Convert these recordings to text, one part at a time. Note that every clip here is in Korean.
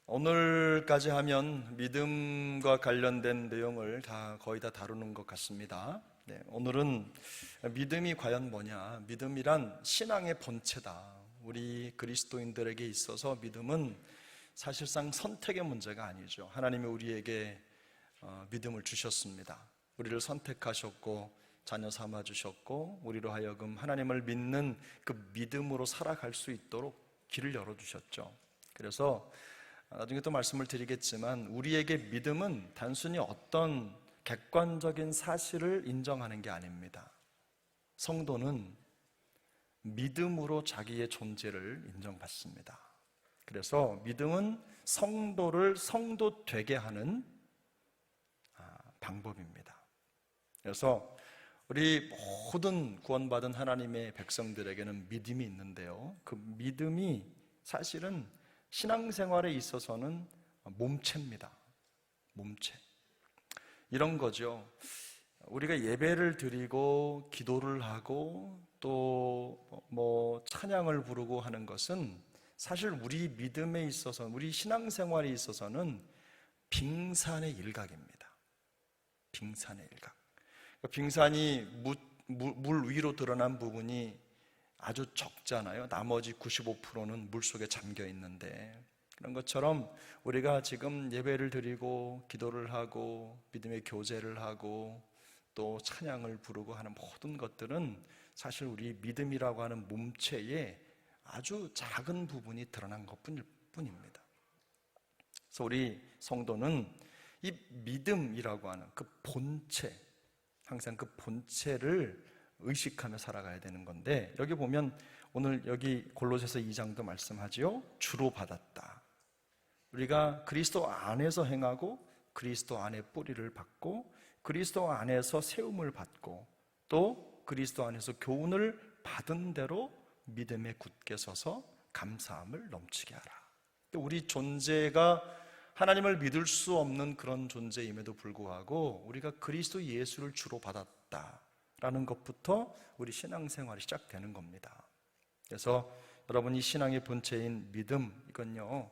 오늘까지 하면 믿음과 관련된 내용을 거의 다 다루는 것 같습니다. 오늘은 믿음이 과연 뭐냐? 믿음이란 신앙의 본체다. 우리 그리스도인들에게 있어서 믿음은 사실상 선택의 문제가 아니죠. 하나님이 우리에게 믿음을 주셨습니다. 우리를 선택하셨고 자녀 삼아 주셨고 우리로 하여금 하나님을 믿는 그 믿음으로 살아갈 수 있도록 길을 열어주셨죠. 그래서 나중에 또 말씀을 드리겠지만 우리에게 믿음은 단순히 어떤 객관적인 사실을 인정하는 게 아닙니다. 성도는 믿음으로 자기의 존재를 인정받습니다. 그래서 믿음은 성도를 성도 되게 하는 방법입니다. 그래서 우리 모든 구원받은 하나님의 백성들에게는 믿음이 있는데요, 그 믿음이 사실은 신앙생활에 있어서는 몸체입니다. 몸체. 이런 거죠. 우리가 예배를 드리고 기도를 하고 또 찬양을 부르고 하는 것은 사실 우리 믿음에 있어서, 우리 신앙생활에 있어서는 빙산의 일각입니다. 빙산의 일각. 빙산이 물 위로 드러난 부분이 아주 적잖아요. 나머지 95%는 물속에 잠겨 있는데, 그런 것처럼 우리가 지금 예배를 드리고 기도를 하고 믿음의 교제를 하고 또 찬양을 부르고 하는 모든 것들은 사실 우리 믿음이라고 하는 몸체에 아주 작은 부분이 드러난 것뿐일 뿐입니다. 그래서 우리 성도는 이 믿음이라고 하는 그 본체, 항상 그 본체를 의식하며 살아가야 되는 건데, 여기 보면 오늘 여기 골로새서 2장도 말씀하지요. 주로 받았다. 우리가 그리스도 안에서 행하고 그리스도 안에 뿌리를 받고 그리스도 안에서 세움을 받고 또 그리스도 안에서 교훈을 받은 대로 믿음에 굳게 서서 감사함을 넘치게 하라. 우리 존재가 하나님을 믿을 수 없는 그런 존재임에도 불구하고 우리가 그리스도 예수를 주로 받았다 라는 것부터 우리 신앙생활이 시작되는 겁니다. 그래서 여러분이 신앙의 본체인 믿음, 이건요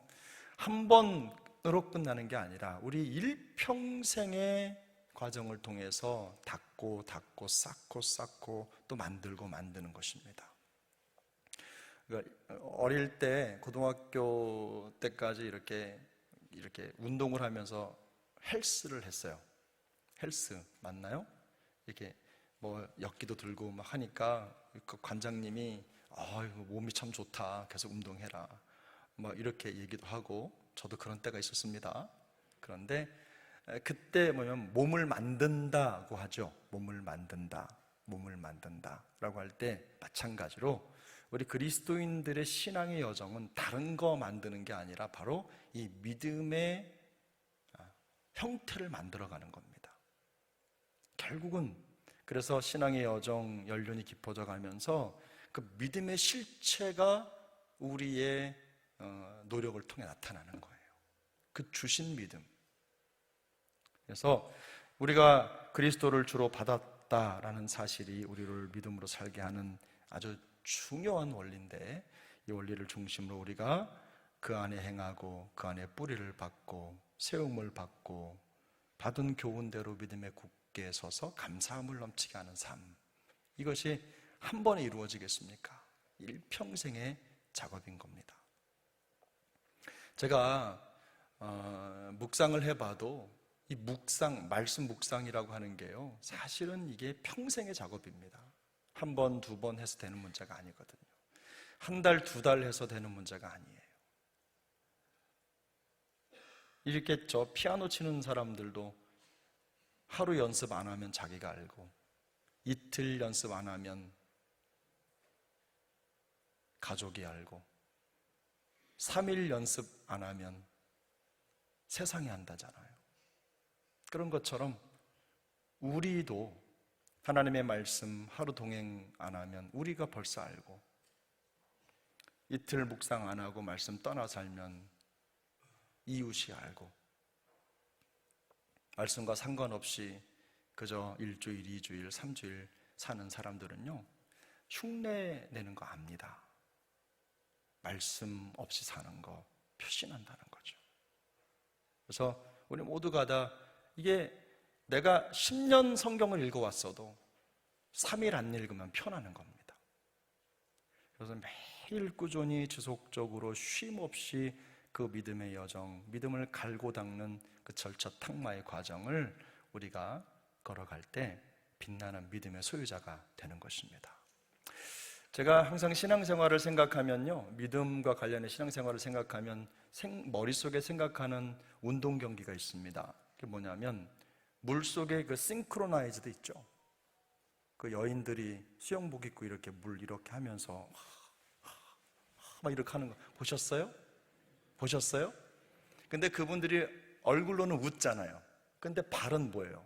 한 번으로 끝나는 게 아니라 우리 일평생의 과정을 통해서 닦고 쌓고 또 만드는 것입니다. 그러니까 어릴 때 고등학교 때까지 이렇게 운동을 하면서 헬스를 했어요. 헬스 맞나요? 이렇게 역기도 들고 막 하니까 그 관장님이 몸이 참 좋다, 계속 운동해라 이렇게 얘기도 하고, 저도 그런 때가 있었습니다. 그런데 그때 몸을 만든다고 하죠. 몸을 만든다라고 할 때 마찬가지로 우리 그리스도인들의 신앙의 여정은 다른 거 만드는 게 아니라 바로 이 믿음의 형태를 만들어가는 겁니다. 결국은 그래서 신앙의 여정 연륜이 깊어져 가면서 그 믿음의 실체가 우리의 노력을 통해 나타나는 거예요. 그 주신 믿음. 그래서 우리가 그리스도를 주로 받았다라는 사실이 우리를 믿음으로 살게 하는 아주 중요한 원리인데, 이 원리를 중심으로 우리가 그 안에 행하고 그 안에 뿌리를 받고 세움을 받고 받은 교훈대로 믿음에 굳게 서서 감사함을 넘치게 하는 삶, 이것이 한 번에 이루어지겠습니까? 일평생의 작업인 겁니다. 제가 묵상을 해봐도 이 말씀 묵상이라고 하는 게요, 사실은 이게 평생의 작업입니다. 한 번, 두 번 해서 되는 문제가 아니거든요. 한 달, 두 달 해서 되는 문제가 아니에요. 이렇게 피아노 치는 사람들도 하루 연습 안 하면 자기가 알고, 이틀 연습 안 하면 가족이 알고, 3일 연습 안 하면 세상이 안다잖아요. 그런 것처럼 우리도 하나님의 말씀 하루 동행 안 하면 우리가 벌써 알고, 이틀 묵상 안 하고 말씀 떠나 살면 이웃이 알고, 말씀과 상관없이 그저 1주일, 2주일, 3주일 사는 사람들은요 흉내 내는 거 압니다. 말씀 없이 사는 거 표신한다는 거죠. 그래서 우리 모두가 다 이게 내가 10년 성경을 읽어왔어도 3일 안 읽으면 편하는 겁니다. 그래서 매일 꾸준히 지속적으로 쉼 없이 그 믿음의 여정, 믿음을 갈고 닦는 그 절차 탁마의 과정을 우리가 걸어갈 때 빛나는 믿음의 소유자가 되는 것입니다. 제가 항상 신앙생활을 생각하면요, 믿음과 관련된 신앙생활을 생각하면 머릿속에 생각하는 운동 경기가 있습니다. 그게 뭐냐면 물속에 그 싱크로나이즈드 있죠. 그 여인들이 수영복 입고 이렇게 물 이렇게 하면서 막 이렇게 하는 거 보셨어요? 보셨어요? 근데 그분들이 얼굴로는 웃잖아요. 근데 발은 뭐예요?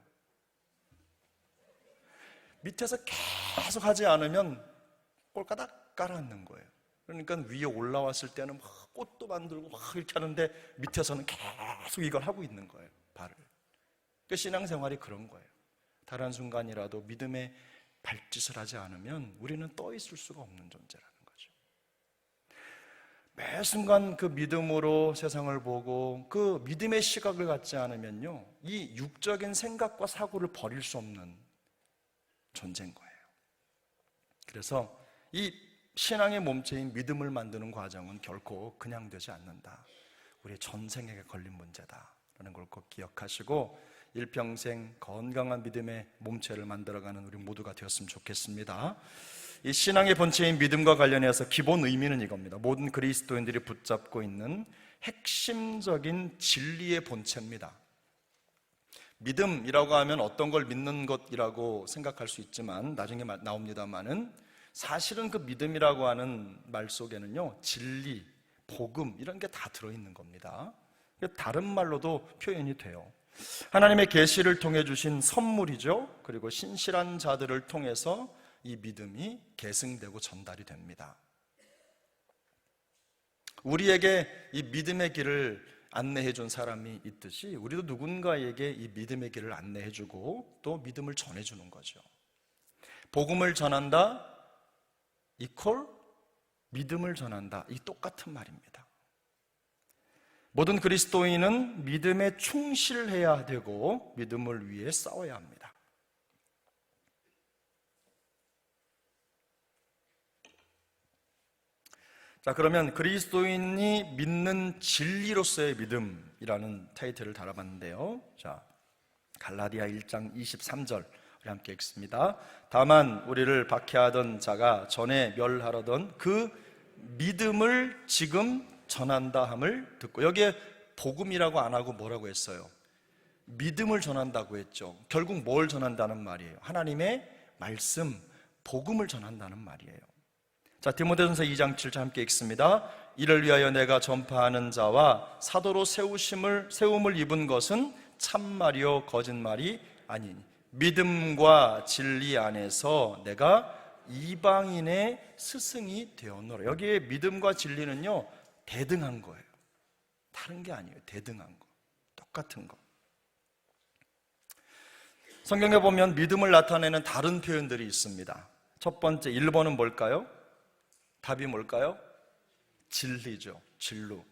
밑에서 계속 하지 않으면 꼴까닥 깔아앉는 거예요. 그러니까 위에 올라왔을 때는 막 꽃도 만들고 막 이렇게 하는데 밑에서는 계속 이걸 하고 있는 거예요, 발을. 그 신앙생활이 그런 거예요. 단 한순간이라도 믿음의 발짓을 하지 않으면 우리는 떠 있을 수가 없는 존재라는 거죠. 매 순간 그 믿음으로 세상을 보고 그 믿음의 시각을 갖지 않으면요, 이 육적인 생각과 사고를 버릴 수 없는 존재인 거예요. 그래서 이 신앙의 몸체인 믿음을 만드는 과정은 결코 그냥 되지 않는다. 우리의 전생에게 걸린 문제다라는 걸 꼭 기억하시고 일평생 건강한 믿음의 몸체를 만들어가는 우리 모두가 되었으면 좋겠습니다. 이 신앙의 본체인 믿음과 관련해서 기본 의미는 이겁니다. 모든 그리스도인들이 붙잡고 있는 핵심적인 진리의 본체입니다. 믿음이라고 하면 어떤 걸 믿는 것이라고 생각할 수 있지만 나중에 나옵니다만은 사실은 그 믿음이라고 하는 말 속에는요, 진리, 복음 이런 게 다 들어있는 겁니다. 다른 말로도 표현이 돼요. 하나님의 계시를 통해 주신 선물이죠. 그리고 신실한 자들을 통해서 이 믿음이 계승되고 전달이 됩니다. 우리에게 이 믿음의 길을 안내해 준 사람이 있듯이 우리도 누군가에게 이 믿음의 길을 안내해 주고 또 믿음을 전해 주는 거죠. 복음을 전한다 이퀄 믿음을 전한다, 이 똑같은 말입니다. 모든 그리스도인은 믿음에 충실해야 되고 믿음을 위해 싸워야 합니다. 자, 그러면 그리스도인이 믿는 진리로서의 믿음이라는 타이틀을 달아봤는데요. 자, 갈라디아 1장 23절 우리 함께 읽습니다. 다만 우리를 박해하던 자가 전에 멸하려던 그 믿음을 지금 전한다 함을 듣고, 여기에 복음이라고 안 하고 뭐라고 했어요? 믿음을 전한다고 했죠. 결국 뭘 전한다는 말이에요? 하나님의 말씀, 복음을 전한다는 말이에요. 자, 디모데전서 2장 7절 함께 읽습니다. 이를 위하여 내가 전파하는 자와 사도로 세움을 입은 것은 참말이요 거짓말이 아니니 믿음과 진리 안에서 내가 이방인의 스승이 되었노라. 여기에 믿음과 진리는요, 대등한 거예요. 다른 게 아니에요. 대등한 거, 똑같은 거. 성경에 보면 믿음을 나타내는 다른 표현들이 있습니다. 첫 번째 1번은 뭘까요? 답이 뭘까요? 진리죠. 진리.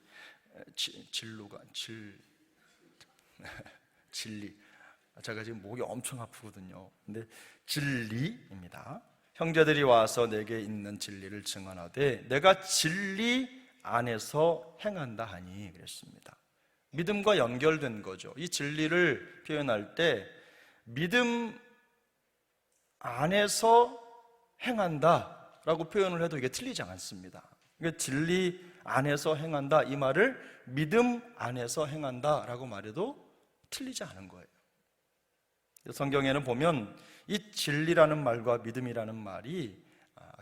제가 지금 목이 엄청 아프거든요. 근데 진리입니다. 형제들이 와서 내게 있는 진리를 증언하되 내가 진리 안에서 행한다 하니 그랬습니다. 믿음과 연결된 거죠. 이 진리를 표현할 때 믿음 안에서 행한다 라고 표현을 해도 이게 틀리지 않습니다. 그러니까 진리 안에서 행한다, 이 말을 믿음 안에서 행한다 라고 말해도 틀리지 않은 거예요. 성경에는 보면 이 진리라는 말과 믿음이라는 말이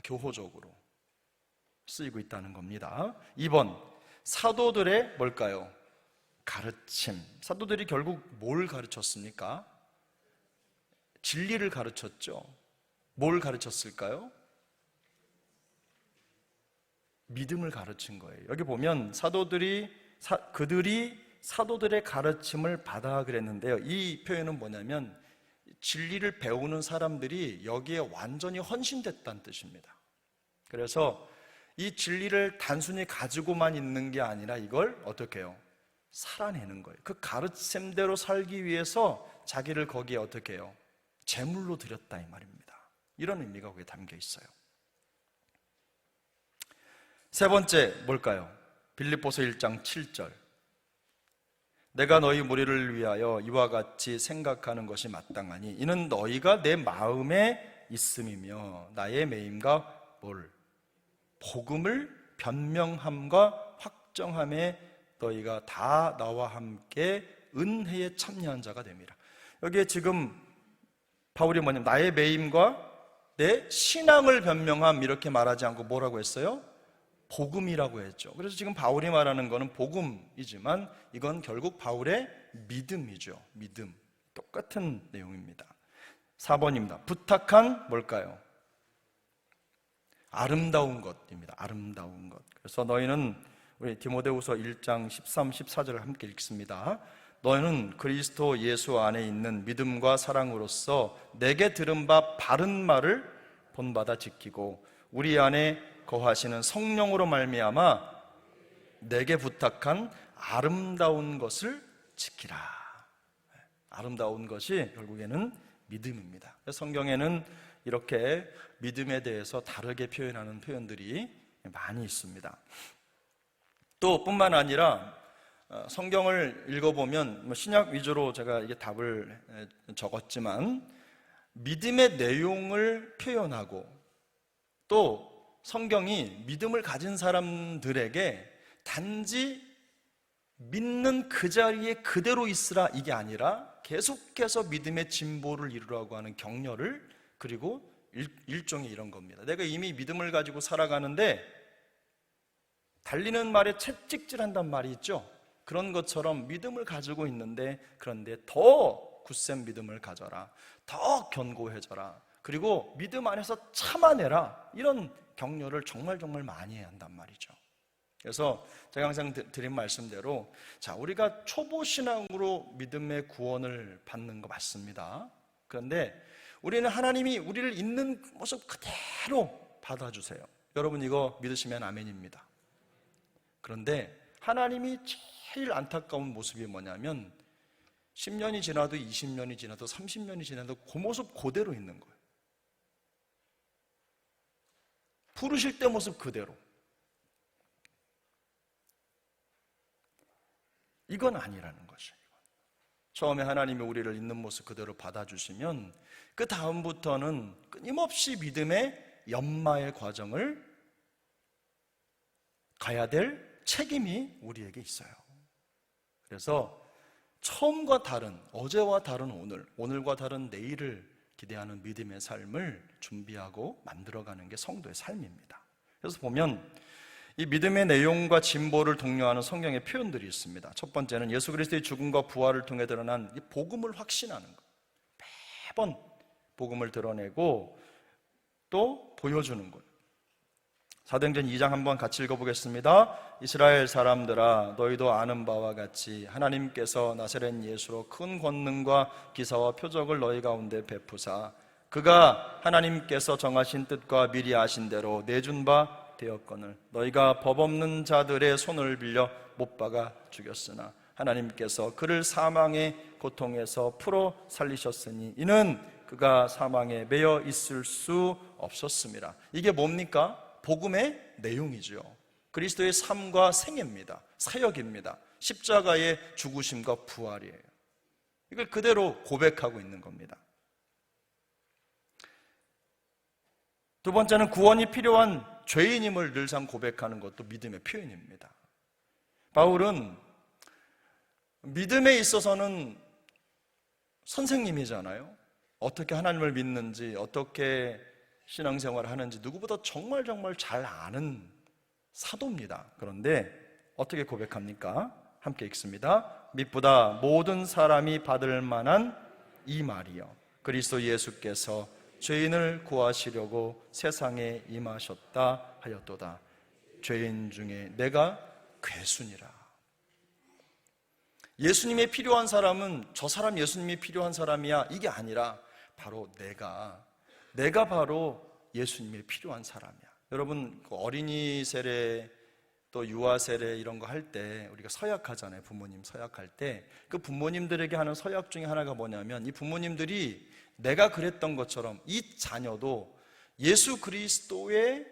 교호적으로 쓰이고 있다는 겁니다. 2번, 사도들의 뭘까요? 가르침. 사도들이 결국 뭘 가르쳤습니까? 진리를 가르쳤죠. 뭘 가르쳤을까요? 믿음을 가르친 거예요. 여기 보면 그들이 사도들의 가르침을 받아 그랬는데요. 이 표현은 뭐냐면 진리를 배우는 사람들이 여기에 완전히 헌신됐다는 뜻입니다. 그래서 이 진리를 단순히 가지고만 있는 게 아니라 이걸 어떻게 해요? 살아내는 거예요. 그 가르침대로 살기 위해서 자기를 거기에 어떻게 해요? 제물로 드렸다 이 말입니다. 이런 의미가 거기에 담겨 있어요. 세 번째 뭘까요? 빌립보서 1장 7절. 내가 너희 무리를 위하여 이와 같이 생각하는 것이 마땅하니 이는 너희가 내 마음에 있음이며 나의 매임과 복음을 변명함과 확정함에 너희가 다 나와 함께 은혜에 참여한 자가 됩니다. 여기에 지금 바울이 뭐냐면 나의 매임과 내 신앙을 변명함 이렇게 말하지 않고 뭐라고 했어요? 복음이라고 했죠. 그래서 지금 바울이 말하는 것은 복음이지만 이건 결국 바울의 믿음이죠. 믿음. 똑같은 내용입니다. 4번입니다. 부탁한 뭘까요? 아름다운 것입니다. 아름다운 것. 그래서 너희는 우리 디모데후서 1장 13, 14절을 함께 읽습니다. 너희는 그리스도 예수 안에 있는 믿음과 사랑으로서 내게 들은 바 바른 말을 본받아 지키고 우리 안에 거하시는 성령으로 말미암아 내게 부탁한 아름다운 것을 지키라. 아름다운 것이 결국에는 믿음입니다. 성경에는 이렇게 믿음에 대해서 다르게 표현하는 표현들이 많이 있습니다. 또 뿐만 아니라 성경을 읽어보면 신약 위주로 제가 이게 답을 적었지만 믿음의 내용을 표현하고 또 성경이 믿음을 가진 사람들에게 단지 믿는 그 자리에 그대로 있으라 이게 아니라 계속해서 믿음의 진보를 이루라고 하는 격려를 그리고 일종의 이런 겁니다. 내가 이미 믿음을 가지고 살아가는데 달리는 말에 채찍질한단 말이 있죠. 그런 것처럼 믿음을 가지고 있는데 그런데 더 굳센 믿음을 가져라. 더 견고해져라. 그리고 믿음 안에서 참아내라. 이런 격려를 정말 많이 해야 한단 말이죠. 그래서 제가 항상 드린 말씀대로 자, 우리가 초보 신앙으로 믿음의 구원을 받는 거 맞습니다. 그런데 우리는 하나님이 우리를 있는 모습 그대로 받아주세요. 여러분 이거 믿으시면 아멘입니다. 그런데 하나님이 제일 안타까운 모습이 뭐냐면 10년이 지나도 20년이 지나도 30년이 지나도 그 모습 그대로 있는 거예요. 부르실 때 모습 그대로. 이건 아니라는 거죠. 처음에 하나님이 우리를 있는 모습 그대로 받아주시면 그 다음부터는 끊임없이 믿음의 연마의 과정을 가야 될 책임이 우리에게 있어요. 그래서 처음과 다른, 어제와 다른 오늘, 오늘과 다른 내일을 기대하는 믿음의 삶을 준비하고 만들어가는 게 성도의 삶입니다. 그래서 보면 이 믿음의 내용과 진보를 독려하는 성경의 표현들이 있습니다. 첫 번째는 예수 그리스도의 죽음과 부활을 통해 드러난 이 복음을 확신하는 것. 매번 복음을 드러내고 또 보여주는 것. 사도행전 2장 한번 같이 읽어보겠습니다. 이스라엘 사람들아 너희도 아는 바와 같이 하나님께서 나사렛 예수로 큰 권능과 기사와 표적을 너희 가운데 베푸사 그가 하나님께서 정하신 뜻과 미리 아신 대로 내준 바 되었거늘 너희가 법 없는 자들의 손을 빌려 못 박아 죽였으나 하나님께서 그를 사망의 고통에서 풀어 살리셨으니 이는 그가 사망에 매여 있을 수 없었습니다. 이게 뭡니까? 복음의 내용이죠. 그리스도의 삶과 생애입니다. 사역입니다. 십자가의 죽으심과 부활이에요. 이걸 그대로 고백하고 있는 겁니다. 두 번째는 구원이 필요한 죄인임을 늘상 고백하는 것도 믿음의 표현입니다. 바울은 믿음에 있어서는 선생님이잖아요. 어떻게 하나님을 믿는지, 어떻게 신앙생활을 하는지 누구보다 정말 잘 아는 사도입니다. 그런데 어떻게 고백합니까? 함께 읽습니다. 믿보다 모든 사람이 받을 만한 이 말이요 그리스도 예수께서 죄인을 구하시려고 세상에 임하셨다 하였도다. 죄인 중에 내가 괴순이라. 예수님이 필요한 사람은 저 사람 예수님이 필요한 사람이야 이게 아니라 바로 내가 바로 예수님이 필요한 사람이야. 여러분 어린이 세례도 또 유아 세례 이런 거 할 때 우리가 서약하잖아요. 부모님 서약할 때 그 부모님들에게 하는 서약 중에 하나가 뭐냐면 이 부모님들이 내가 그랬던 것처럼 이 자녀도 예수 그리스도의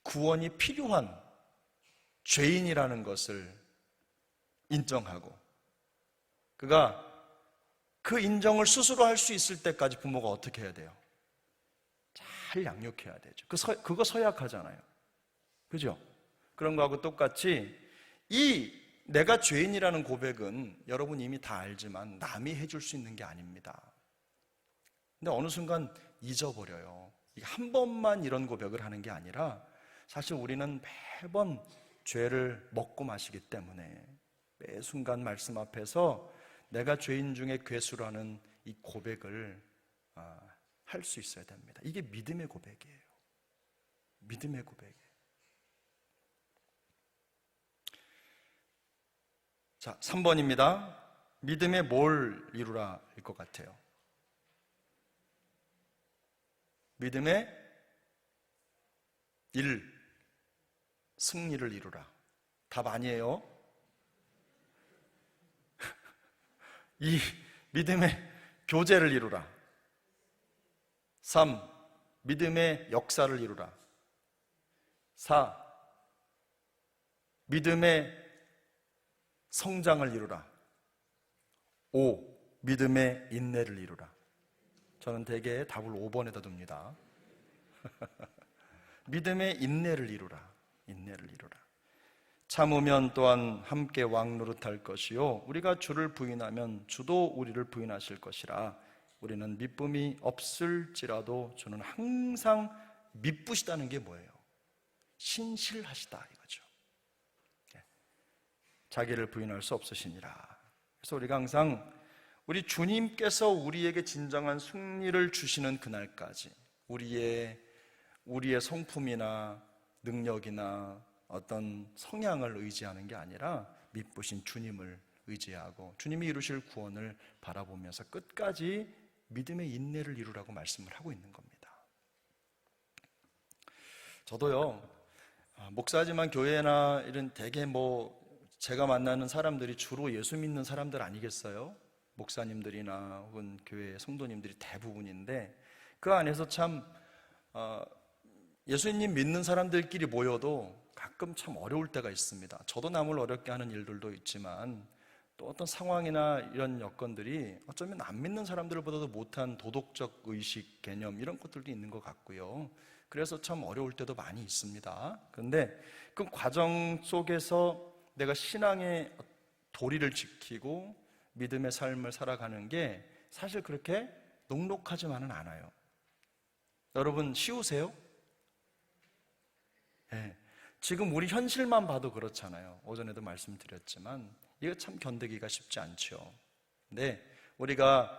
구원이 필요한 죄인이라는 것을 인정하고 그가 그 인정을 스스로 할 수 있을 때까지 부모가 어떻게 해야 돼요? 잘 양육해야 되죠. 그거 서약하잖아요. 그죠? 그런 거하고 똑같이 이 내가 죄인이라는 고백은 여러분 이미 다 알지만 남이 해줄 수 있는 게 아닙니다. 근데 어느 순간 잊어버려요. 이게 한 번만 이런 고백을 하는 게 아니라 사실 우리는 매번 죄를 먹고 마시기 때문에 매 순간 말씀 앞에서 내가 죄인 중에 괴수라는 이 고백을 할 수 있어야 됩니다. 이게 믿음의 고백이에요. 믿음의 고백이에요. 자, 3번입니다. 믿음에 뭘 이루라 일 것 같아요. 믿음의 승리를 이루라. 답 아니에요. 이 믿음의 교제를 이루라. 3. 믿음의 역사를 이루라. 4. 믿음의 성장을 이루라. 5. 믿음의 인내를 이루라. 저는 대개 답을 5번에다 둡니다. 믿음의 인내를 이루라. 인내를 이루라. 참으면 또한 함께 왕노릇할 것이요 우리가 주를 부인하면 주도 우리를 부인하실 것이라. 우리는 미쁨이 없을지라도 주는 항상 미쁘시다는 게 뭐예요? 신실하시다 이거죠. 자기를 부인할 수 없으시니라. 그래서 우리가 항상 우리 주님께서 우리에게 진정한 승리를 주시는 그날까지 우리의 성품이나 능력이나 어떤 성향을 의지하는 게 아니라 미쁘신 주님을 의지하고 주님이 이루실 구원을 바라보면서 끝까지 믿음의 인내를 이루라고 말씀을 하고 있는 겁니다. 저도요, 목사지만 교회나 이런 대개 제가 만나는 사람들이 주로 예수 믿는 사람들 아니겠어요? 목사님들이나 혹은 교회 성도님들이 대부분인데 그 안에서 참 예수님 믿는 사람들끼리 모여도 가끔 참 어려울 때가 있습니다. 저도 남을 어렵게 하는 일들도 있지만 또 어떤 상황이나 이런 여건들이 어쩌면 안 믿는 사람들보다도 못한 도덕적 의식, 개념 이런 것들도 있는 것 같고요. 그래서 참 어려울 때도 많이 있습니다. 그런데 그 과정 속에서 내가 신앙의 도리를 지키고 믿음의 삶을 살아가는 게 사실 그렇게 녹록하지만은 않아요. 여러분 쉬우세요? 네. 지금 우리 현실만 봐도 그렇잖아요. 오전에도 말씀드렸지만 이거 참 견디기가 쉽지 않죠. 근데 우리가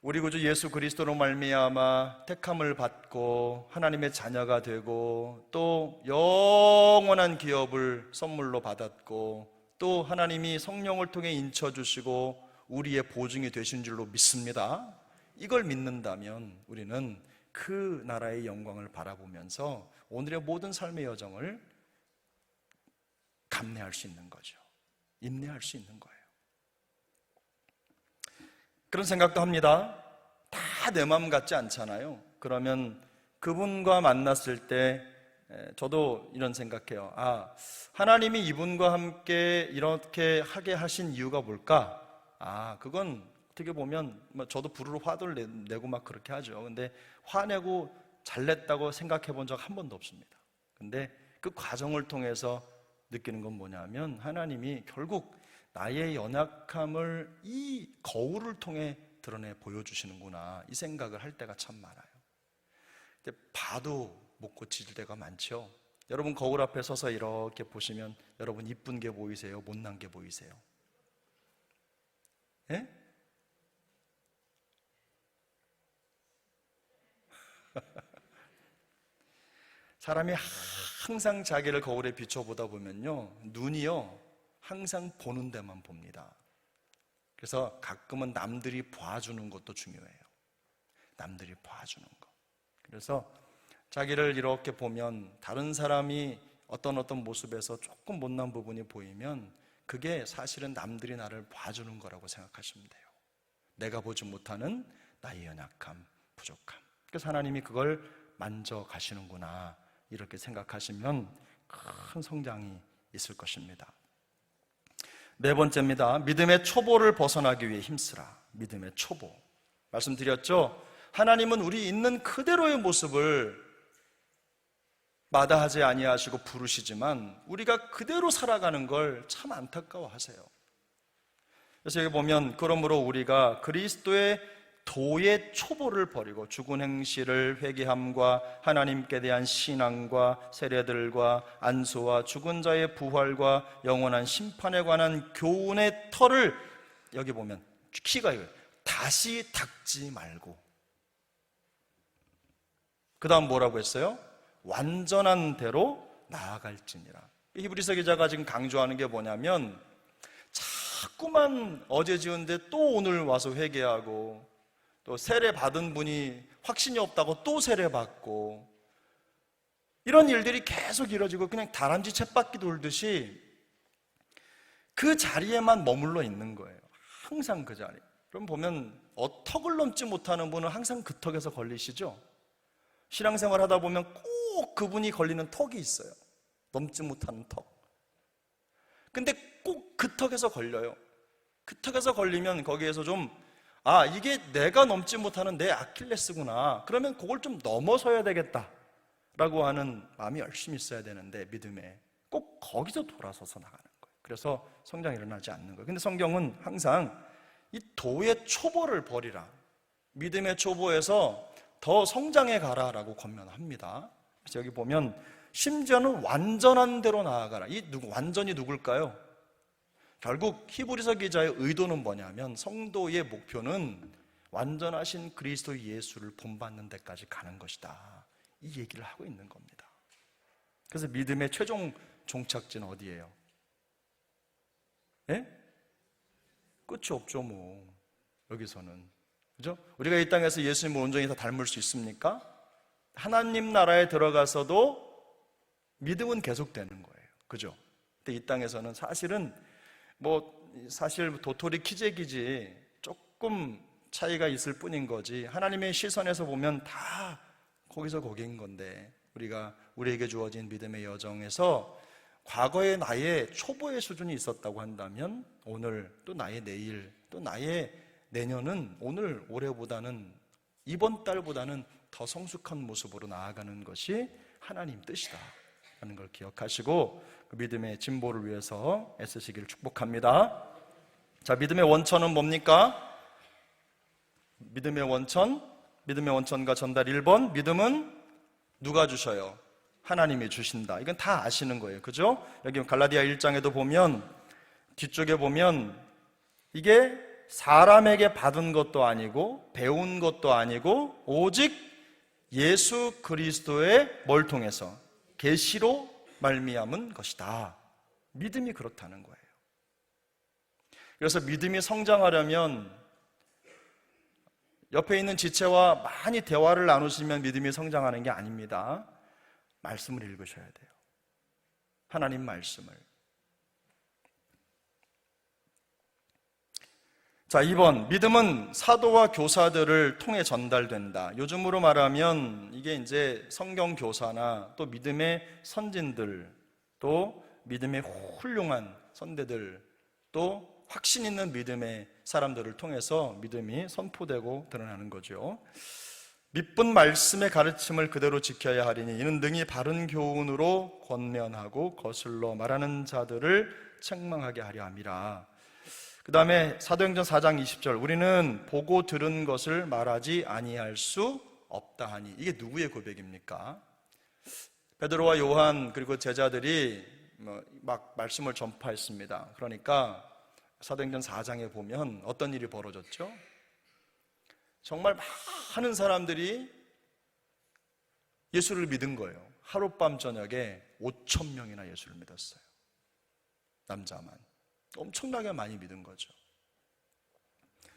우리 구주 예수 그리스도로 말미암아 택함을 받고 하나님의 자녀가 되고 또 영원한 기업을 선물로 받았고 또 하나님이 성령을 통해 인쳐주시고 우리의 보증이 되신 줄로 믿습니다. 이걸 믿는다면 우리는 그 나라의 영광을 바라보면서 오늘의 모든 삶의 여정을 감내할 수 있는 거죠. 인내할 수 있는 거예요. 그런 생각도 합니다. 다 내 마음 같지 않잖아요. 그러면 그분과 만났을 때 저도 이런 생각해요. 하나님이 이분과 함께 이렇게 하게 하신 이유가 뭘까? 그건 어떻게 보면 저도 부르르 화를 내고 막 그렇게 하죠. 근데 화내고 잘냈다고 생각해 본 적 한 번도 없습니다. 근데 그 과정을 통해서 느끼는 건 뭐냐면 하나님이 결국 나의 연약함을 이 거울을 통해 드러내 보여주시는구나 이 생각을 할 때가 참 많아요. 근데 봐도 못 고칠 때가 많죠. 여러분 거울 앞에 서서 이렇게 보시면 여러분 이쁜 게 보이세요? 못난 게 보이세요? 예? 사람이 항상 자기를 거울에 비춰보다 보면요 눈이요 항상 보는 데만 봅니다. 그래서 가끔은 남들이 봐주는 것도 중요해요. 남들이 봐주는 거. 그래서 자기를 이렇게 보면 다른 사람이 어떤 모습에서 조금 못난 부분이 보이면 그게 사실은 남들이 나를 봐주는 거라고 생각하시면 돼요. 내가 보지 못하는 나의 연약함, 부족함. 그래서 하나님이 그걸 만져가시는구나 이렇게 생각하시면 큰 성장이 있을 것입니다. 네 번째입니다. 믿음의 초보를 벗어나기 위해 힘쓰라. 믿음의 초보. 말씀드렸죠? 하나님은 우리 있는 그대로의 모습을 마다하지 아니하시고 부르시지만 우리가 그대로 살아가는 걸 참 안타까워하세요. 그래서 여기 보면 그러므로 우리가 그리스도의 도의 초보를 버리고 죽은 행실을 회개함과 하나님께 대한 신앙과 세례들과 안수와 죽은 자의 부활과 영원한 심판에 관한 교훈의 털을 여기 보면 키가 이거예요. 다시 닦지 말고. 그 다음 뭐라고 했어요? 완전한 대로 나아갈지니라. 히브리서 기자가 지금 강조하는 게 뭐냐면 자꾸만 어제 지은데 또 오늘 와서 회개하고 또 세례 받은 분이 확신이 없다고 또 세례 받고 이런 일들이 계속 이루어지고 그냥 다람쥐 쳇바퀴 돌듯이 그 자리에만 머물러 있는 거예요. 항상 그 자리. 그럼 보면 턱을 넘지 못하는 분은 항상 그 턱에서 걸리시죠? 신앙생활 하다 보면 꼭 그분이 걸리는 턱이 있어요. 넘지 못하는 턱. 근데 꼭 그 턱에서 걸려요. 그 턱에서 걸리면 거기에서 좀 이게 내가 넘지 못하는 내 아킬레스구나. 그러면 그걸 좀 넘어서야 되겠다 라고 하는 마음이 열심히 있어야 되는데 믿음에 꼭 거기서 돌아서서 나가는 거예요. 그래서 성장이 일어나지 않는 거예요. 근데 성경은 항상 이 도의 초보를 버리라. 믿음의 초보에서 더 성장해 가라라고 권면합니다. 그래서 여기 보면 심지어는 완전한 대로 나아가라. 완전히 누굴까요? 결국 히브리서 기자의 의도는 뭐냐면 성도의 목표는 완전하신 그리스도 예수를 본받는 데까지 가는 것이다. 이 얘기를 하고 있는 겁니다. 그래서 믿음의 최종 종착지는 어디예요? 예? 끝이 없죠 뭐 여기서는. 그죠? 우리가 이 땅에서 예수님을 온전히 다 닮을 수 있습니까? 하나님 나라에 들어가서도 믿음은 계속되는 거예요. 그죠? 근데 이 땅에서는 사실 도토리 키재기지 조금 차이가 있을 뿐인 거지 하나님의 시선에서 보면 다 거기서 거기인 건데 우리에게 주어진 믿음의 여정에서 과거의 나의 초보의 수준이 있었다고 한다면 오늘 또 나의 내일 또 나의 내년은 오늘 올해보다는 이번 달보다는 더 성숙한 모습으로 나아가는 것이 하나님 뜻이다 하는 걸 기억하시고 그 믿음의 진보를 위해서 애쓰시기를 축복합니다. 자, 믿음의 원천은 뭡니까? 믿음의 원천과 전달 1번. 믿음은 누가 주셔요? 하나님이 주신다. 이건 다 아시는 거예요. 그죠? 여기 갈라디아 1장에도 보면 뒤쪽에 보면 이게 사람에게 받은 것도 아니고 배운 것도 아니고 오직 예수 그리스도의 뭘 통해서? 계시로 말미암은 것이다. 믿음이 그렇다는 거예요. 그래서 믿음이 성장하려면 옆에 있는 지체와 많이 대화를 나누시면 믿음이 성장하는 게 아닙니다. 말씀을 읽으셔야 돼요. 하나님 말씀을. 자, 2번. 믿음은 사도와 교사들을 통해 전달된다. 요즘으로 말하면 이게 이제 성경 교사나 또 믿음의 선진들, 또 믿음의 훌륭한 선대들, 또 확신 있는 믿음의 사람들을 통해서 믿음이 선포되고 드러나는 거죠. 믿은 말씀의 가르침을 그대로 지켜야 하리니 이는 능히 바른 교훈으로 권면하고 거슬러 말하는 자들을 책망하게 하려 함이라. 그 다음에 사도행전 4장 20절 우리는 보고 들은 것을 말하지 아니할 수 없다 하니 이게 누구의 고백입니까? 베드로와 요한 그리고 제자들이 막 말씀을 전파했습니다. 그러니까 사도행전 4장에 보면 어떤 일이 벌어졌죠? 정말 많은 사람들이 예수를 믿은 거예요. 하룻밤 저녁에 5천 명이나 예수를 믿었어요. 남자만. 엄청나게 많이 믿은 거죠.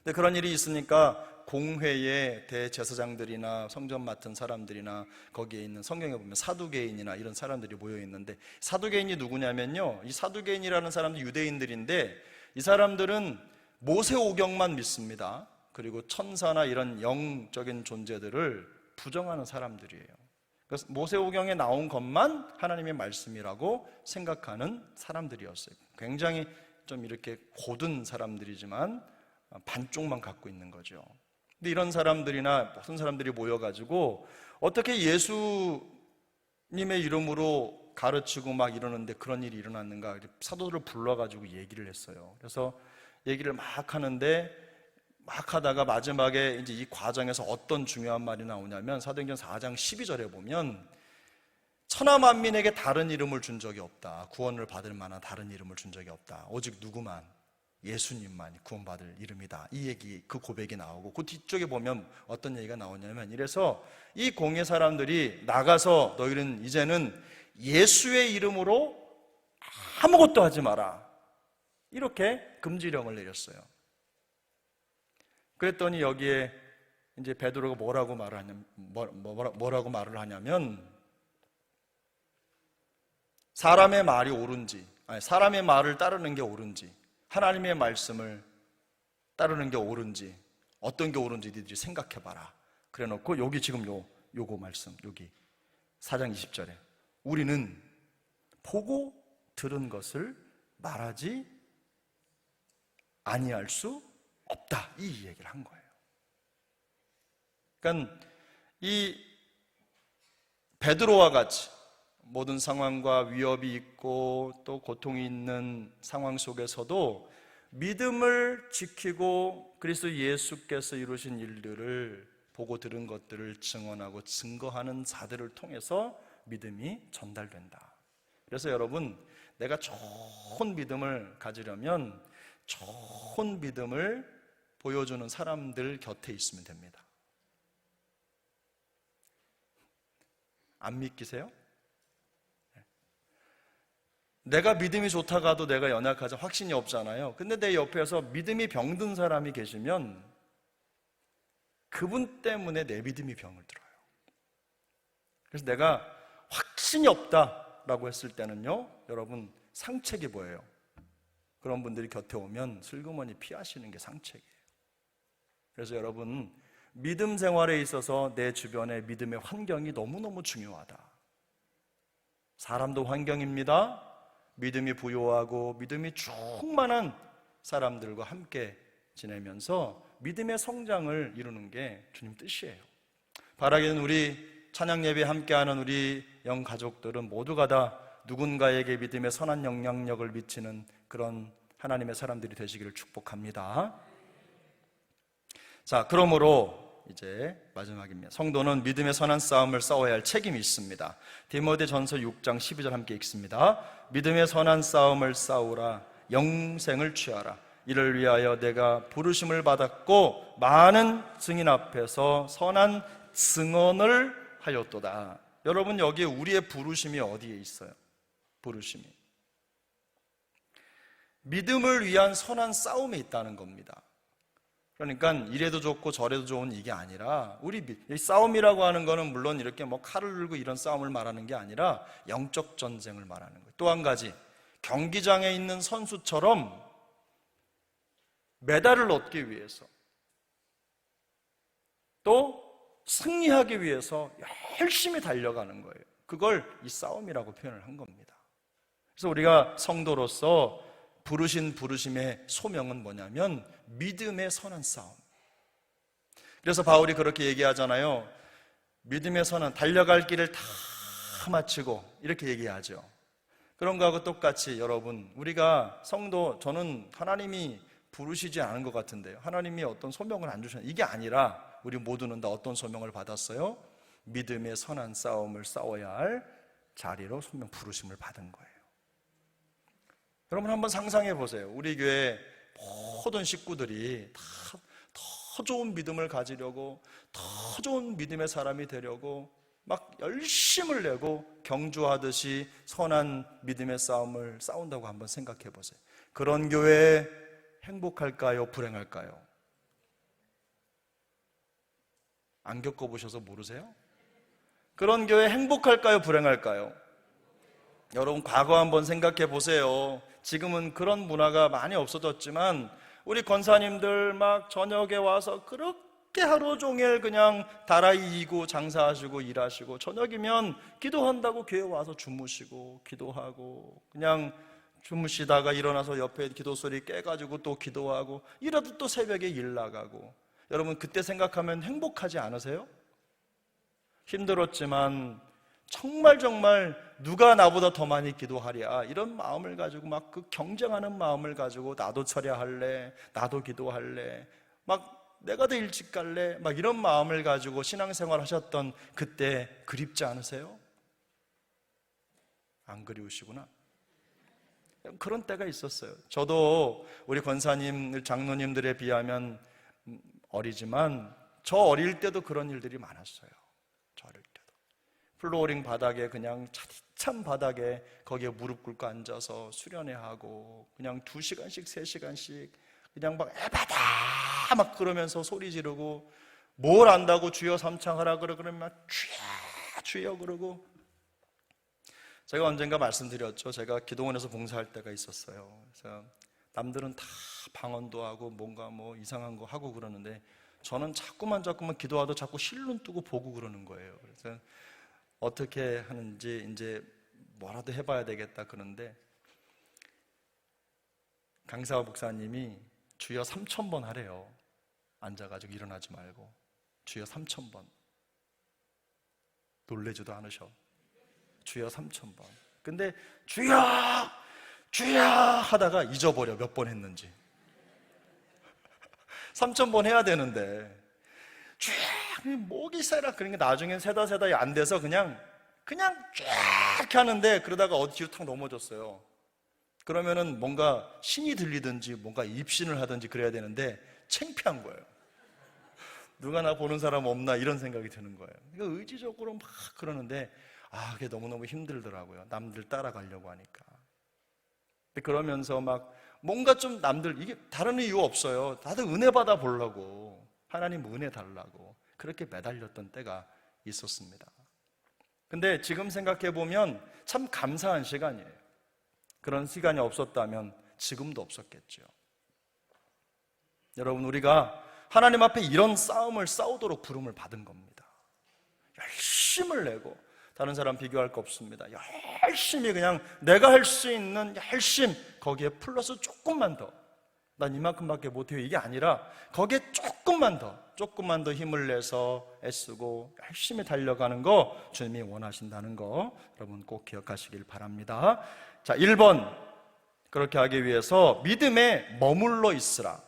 근데 그런 일이 있으니까 공회의 대제사장들이나 성전 맡은 사람들이나 거기에 있는 성경에 보면 사두개인이나 이런 사람들이 모여 있는데, 사두개인이 누구냐면요, 이 사두개인이라는 사람들 유대인들인데, 이 사람들은 모세오경만 믿습니다. 그리고 천사나 이런 영적인 존재들을 부정하는 사람들이에요. 그래서 모세오경에 나온 것만 하나님의 말씀이라고 생각하는 사람들이었어요. 굉장히 좀 이렇게 고든 사람들이지만 반쪽만 갖고 있는 거죠. 근데 이런 사람들이나 무슨 사람들이 모여가지고 어떻게 예수님의 이름으로 가르치고 막 이러는데 그런 일이 일어났는가, 사도들을 불러가지고 얘기를 했어요. 그래서 얘기를 막 하는데, 막 하다가 마지막에 이제 이 과정에서 어떤 중요한 말이 나오냐면, 사도행전 4장 12절에 보면 천하 만민에게 다른 이름을 준 적이 없다, 구원을 받을 만한 다른 이름을 준 적이 없다, 오직 누구만, 예수님만이 구원받을 이름이다, 이 얘기, 그 고백이 나오고, 그 뒤쪽에 보면 어떤 얘기가 나오냐면, 이래서 이 공회 사람들이 나가서 너희는 이제는 예수의 이름으로 아무것도 하지 마라, 이렇게 금지령을 내렸어요. 그랬더니 여기에 이제 베드로가 뭐라고 말을 하냐면, 사람의 말이 옳은지, 아니 사람의 말을 따르는 게 옳은지, 하나님의 말씀을 따르는 게 옳은지, 어떤 게 옳은지 니들이 생각해봐라. 그래놓고 여기 지금 요거 말씀, 여기 4장 20절에 우리는 보고 들은 것을 말하지 아니할 수 없다, 이 얘기를 한 거예요. 그러니까 이 베드로와 같이 모든 상황과 위협이 있고 또 고통이 있는 상황 속에서도 믿음을 지키고 그리스도 예수께서 이루신 일들을 보고 들은 것들을 증언하고 증거하는 자들을 통해서 믿음이 전달된다. 그래서 여러분, 내가 좋은 믿음을 가지려면 좋은 믿음을 보여주는 사람들 곁에 있으면 됩니다. 안 믿기세요? 내가 믿음이 좋다가도 내가 연약하자 확신이 없잖아요. 근데 내 옆에서 믿음이 병든 사람이 계시면 그분 때문에 내 믿음이 병을 들어요. 그래서 내가 확신이 없다라고 했을 때는요, 여러분, 상책이 뭐예요? 그런 분들이 곁에 오면 슬그머니 피하시는 게 상책이에요. 그래서 여러분, 믿음 생활에 있어서 내 주변의 믿음의 환경이 너무너무 중요하다. 사람도 환경입니다. 믿음이 부요하고 믿음이 충만한 사람들과 함께 지내면서 믿음의 성장을 이루는 게 주님 뜻이에요. 바라기는 우리 찬양 예배 함께하는 우리 영 가족들은 모두가 다 누군가에게 믿음의 선한 영향력을 미치는 그런 하나님의 사람들이 되시기를 축복합니다. 자, 그러므로 이제 마지막입니다. 성도는 믿음의 선한 싸움을 싸워야 할 책임이 있습니다. 디모데전서 6장 12절 함께 읽습니다. 믿음의 선한 싸움을 싸우라, 영생을 취하라. 이를 위하여 내가 부르심을 받았고 많은 증인 앞에서 선한 증언을 하였도다. 여러분, 여기에 우리의 부르심이 어디에 있어요? 부르심이 믿음을 위한 선한 싸움에 있다는 겁니다. 그러니까 이래도 좋고 저래도 좋은 이게 아니라, 우리 싸움이라고 하는 거는 물론 이렇게 뭐 칼을 들고 이런 싸움을 말하는 게 아니라 영적 전쟁을 말하는 거예요. 또 한 가지, 경기장에 있는 선수처럼 메달을 얻기 위해서, 또 승리하기 위해서 열심히 달려가는 거예요. 그걸 이 싸움이라고 표현을 한 겁니다. 그래서 우리가 성도로서 부르신 부르심의 소명은 뭐냐면 믿음의 선한 싸움. 그래서 바울이 그렇게 얘기하잖아요. 믿음의 선한, 달려갈 길을 다 마치고, 이렇게 얘기하죠. 그런 거하고 똑같이 여러분, 우리가 성도, 저는 하나님이 부르시지 않은 것 같은데요, 하나님이 어떤 소명을 안 주셨나요? 이게 아니라 우리 모두는 다 어떤 소명을 받았어요? 믿음의 선한 싸움을 싸워야 할 자리로 소명, 부르심을 받은 거예요. 여러분 한번 상상해 보세요. 우리 교회 모든 식구들이 더 좋은 믿음을 가지려고, 더 좋은 믿음의 사람이 되려고 막 열심을 내고 경주하듯이 선한 믿음의 싸움을 싸운다고 한번 생각해 보세요. 그런 교회 행복할까요? 불행할까요? 안 겪어보셔서 모르세요? 그런 교회 행복할까요? 불행할까요? 여러분, 과거 한번 생각해 보세요. 지금은 그런 문화가 많이 없어졌지만 우리 권사님들 막 저녁에 와서 그렇게 하루 종일 그냥 다라이 이고 장사하시고 일하시고, 저녁이면 기도한다고 교회 와서 주무시고 기도하고, 그냥 주무시다가 일어나서 옆에 기도 소리 깨가지고 또 기도하고, 이러도 또 새벽에 일 나가고. 여러분, 그때 생각하면 행복하지 않으세요? 힘들었지만 정말 누가 나보다 더 많이 기도하랴, 이런 마음을 가지고 막 그 경쟁하는 마음을 가지고 나도 철야할래, 나도 기도할래, 막 내가 더 일찍 갈래, 막 이런 마음을 가지고 신앙생활 하셨던 그때 그립지 않으세요? 안 그리우시구나. 그런 때가 있었어요. 저도 우리 권사님, 장로님들에 비하면 어리지만 저 어릴 때도 그런 일들이 많았어요. 저 어릴 때도 플로어링 바닥에, 그냥 차디찬 바닥에 거기에 무릎 꿇고 앉아서 수련회하고, 그냥 2시간씩 3시간씩 그냥 막 에바다 막 그러면서 소리 지르고, 뭘 안다고 주여 삼창하라 그러면 막 주여 주여 그러고. 제가 언젠가 말씀드렸죠. 제가 기도원에서 봉사할 때가 있었어요. 그래서 남들은 다 방언도 하고 뭔가 뭐 이상한 거 하고 그러는데 저는 자꾸만 기도하다 자꾸 실눈 뜨고 보고 그러는 거예요. 그래서 어떻게 하는지 이제 뭐라도 해봐야 되겠다 그러는데, 강사와 목사님이 주여 3,000번 하래요. 앉아가지고 일어나지 말고 주여 3,000번. 놀래지도 않으셔. 주여 3,000번. 근데 주여 주여 하다가 잊어버려, 몇 번 했는지. 3,000번 해야 되는데 주여 목이 세라. 그러니까 나중엔 세다 안 돼서 그냥 쫙 하는데, 그러다가 어디 뒤로 탁 넘어졌어요. 그러면은 뭔가 신이 들리든지 뭔가 입신을 하든지 그래야 되는데 창피한 거예요. 누가 나 보는 사람 없나 이런 생각이 드는 거예요. 그러니까 의지적으로 막 그러는데 그게 너무너무 힘들더라고요. 남들 따라가려고 하니까. 그러면서 막 뭔가 좀 남들, 이게 다른 이유 없어요. 다들 은혜 받아 보려고, 하나님 은혜 달라고 그렇게 매달렸던 때가 있었습니다. 근데 지금 생각해 보면 참 감사한 시간이에요. 그런 시간이 없었다면 지금도 없었겠죠. 여러분, 우리가 하나님 앞에 이런 싸움을 싸우도록 부름을 받은 겁니다. 열심을 내고, 다른 사람 비교할 거 없습니다. 열심히 그냥 내가 할 수 있는 열심, 거기에 플러스 조금만 더, 난 이만큼밖에 못해요, 이게 아니라 거기에 조금만 더 힘을 내서 애쓰고 열심히 달려가는 거 주님이 원하신다는 거 여러분 꼭 기억하시길 바랍니다. 자, 1번, 그렇게 하기 위해서 믿음에 머물러 있으라.